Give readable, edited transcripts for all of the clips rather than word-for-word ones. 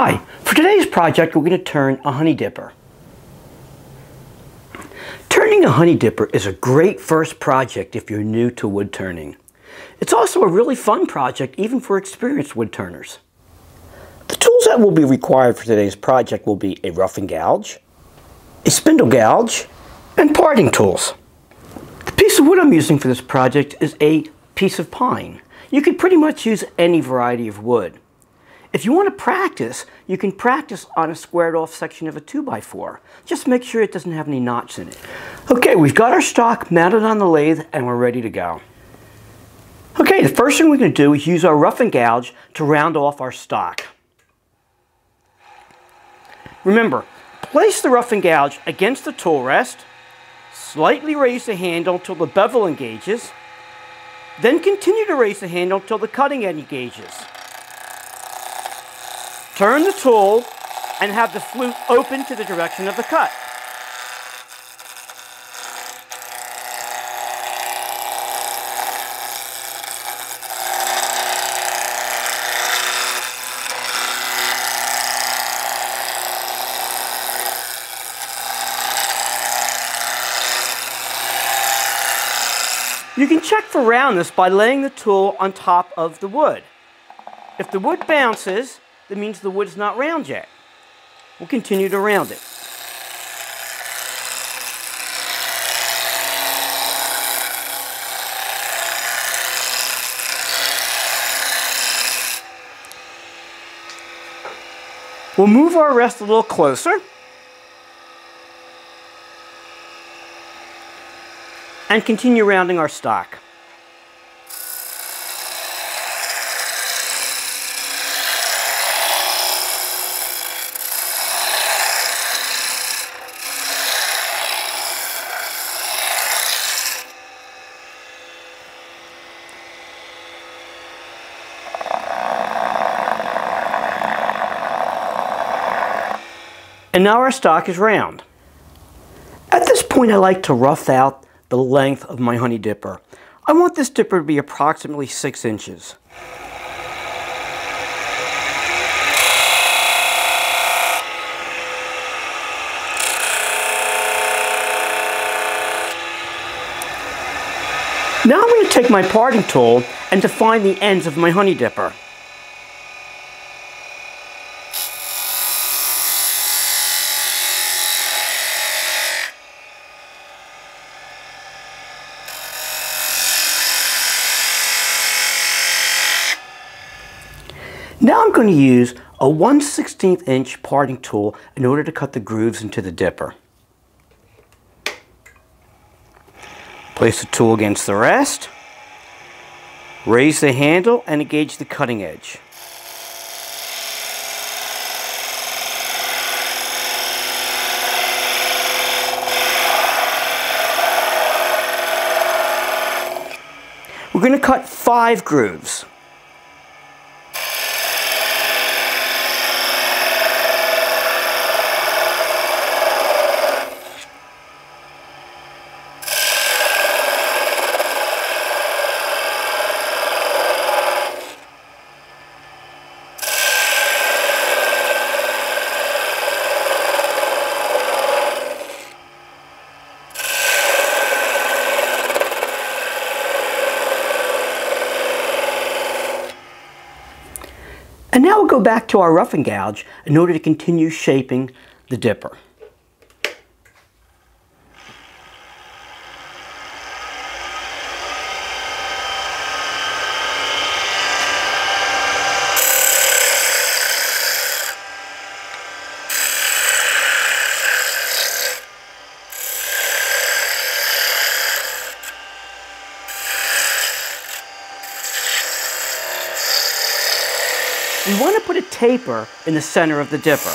Hi, for today's project we're going to turn a honey dipper. Turning a honey dipper is a great first project if you're new to wood turning. It's also a really fun project even for experienced wood turners. The tools that will be required for today's project will be a rough and gouge, a spindle gouge, and parting tools. The piece of wood I'm using for this project is a piece of pine. You could pretty much use any variety of wood. If you want to practice, you can practice on a squared off section of a 2x4. Just make sure it doesn't have any knots in it. Okay, we've got our stock mounted on the lathe and we're ready to go. Okay, the first thing we're going to do is use our rough and gouge to round off our stock. Remember, place the rough and gouge against the tool rest, slightly raise the handle until the bevel engages, then continue to raise the handle until the cutting edge engages. Turn the tool and have the flute open to the direction of the cut. You can check for roundness by laying the tool on top of the wood. If the wood bounces, that means the wood is not round yet. We'll continue to round it. We'll move our rest a little closer and continue rounding our stock. And now our stock is round. At this point I like to rough out the length of my honey dipper. I want this dipper to be approximately 6 inches. Now I'm going to take my parting tool and define the ends of my honey dipper. Now I'm going to use a 1/16 inch parting tool in order to cut the grooves into the dipper. Place the tool against the rest, raise the handle and engage the cutting edge. We're going to cut 5 grooves. And now we'll go back to our rough and gouge in order to continue shaping the dipper. We want to put a taper in the center of the dipper.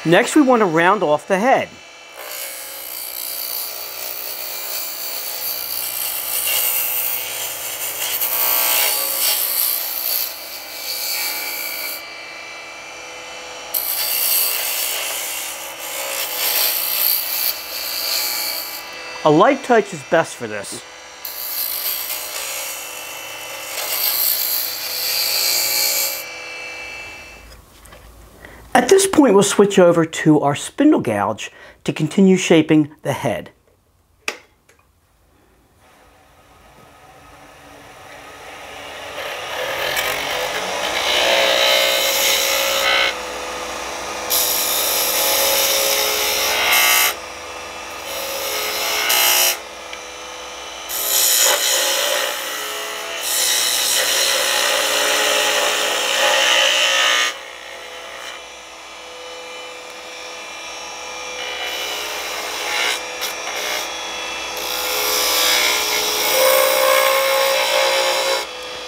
Next, we want to round off the head. A light touch is best for this. At this point, we'll switch over to our spindle gouge to continue shaping the head.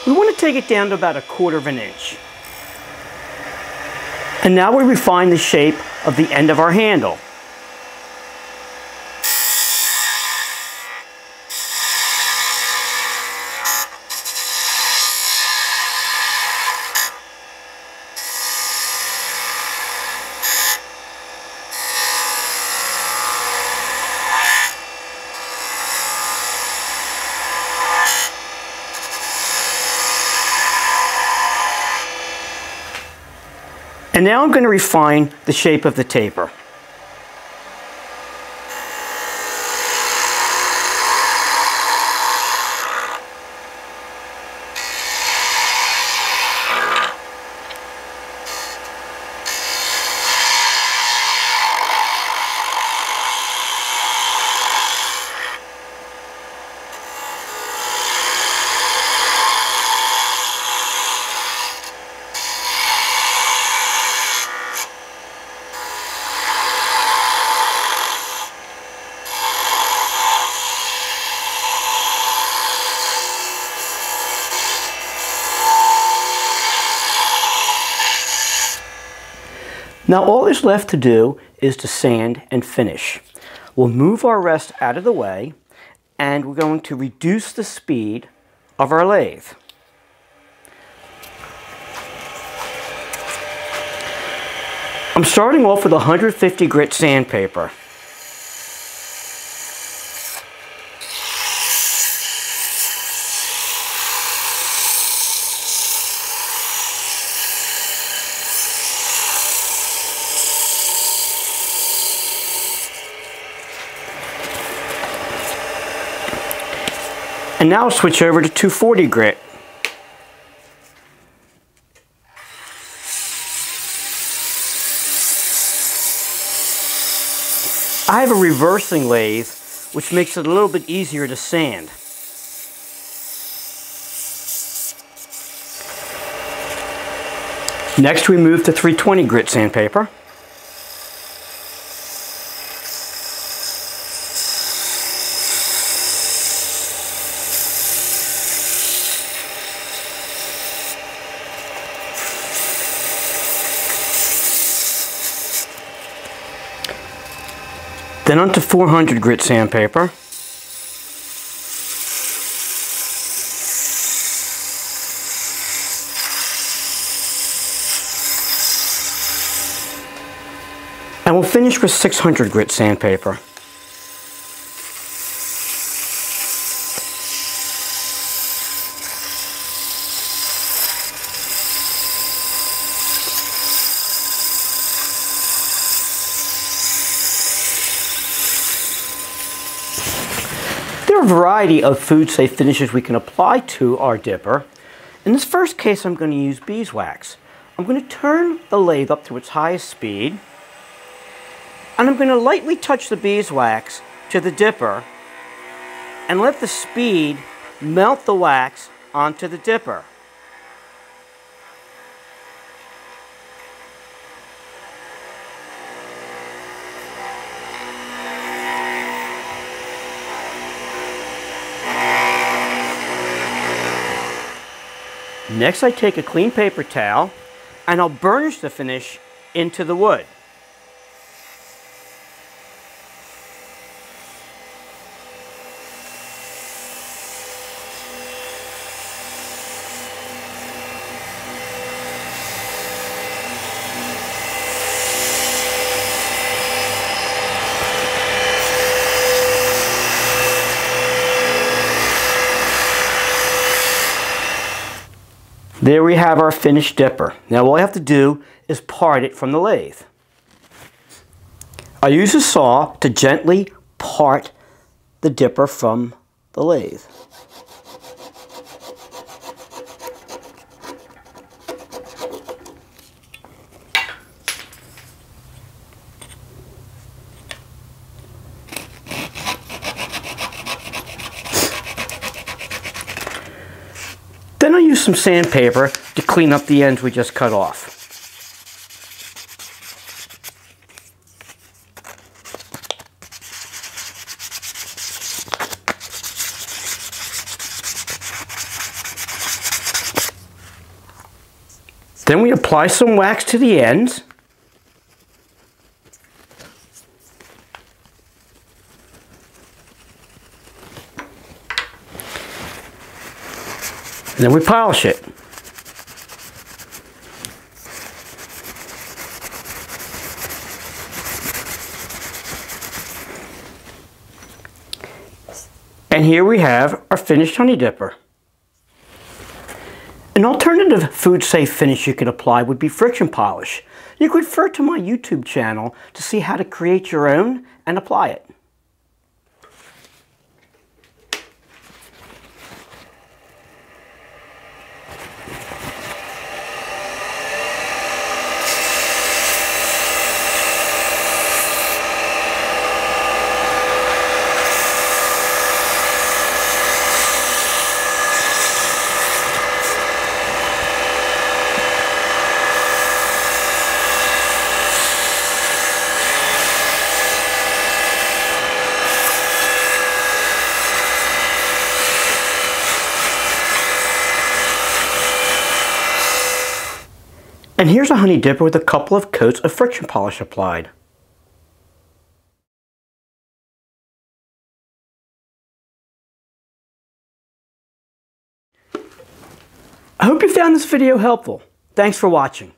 We want to take it down to about 1/4 inch. And now we refine the shape of the end of our handle. And now I'm going to refine the shape of the taper. Now all there's left to do is to sand and finish. We'll move our rest out of the way, and we're going to reduce the speed of our lathe. I'm starting off with 150 grit sandpaper. And now I'll switch over to 240 grit. I have a reversing lathe, which makes it a little bit easier to sand. Next we move to 320 grit sandpaper. Then onto 400 grit sandpaper. And we'll finish with 600 grit sandpaper. There are a variety of food safe finishes we can apply to our dipper. In this first case, I'm going to use beeswax. I'm going to turn the lathe up to its highest speed, and I'm going to lightly touch the beeswax to the dipper and let the speed melt the wax onto the dipper. Next, I take a clean paper towel and I'll burnish the finish into the wood. There we have our finished dipper. Now all I have to do is part it from the lathe. I use a saw to gently part the dipper from the lathe. Then I use some sandpaper to clean up the ends we just cut off. Then we apply some wax to the ends. And then we polish it. And here we have our finished honey dipper. An alternative food-safe finish you could apply would be friction polish. You could refer to my YouTube channel to see how to create your own and apply it. And here's a honey dipper with a couple of coats of friction polish applied. I hope you found this video helpful. Thanks for watching.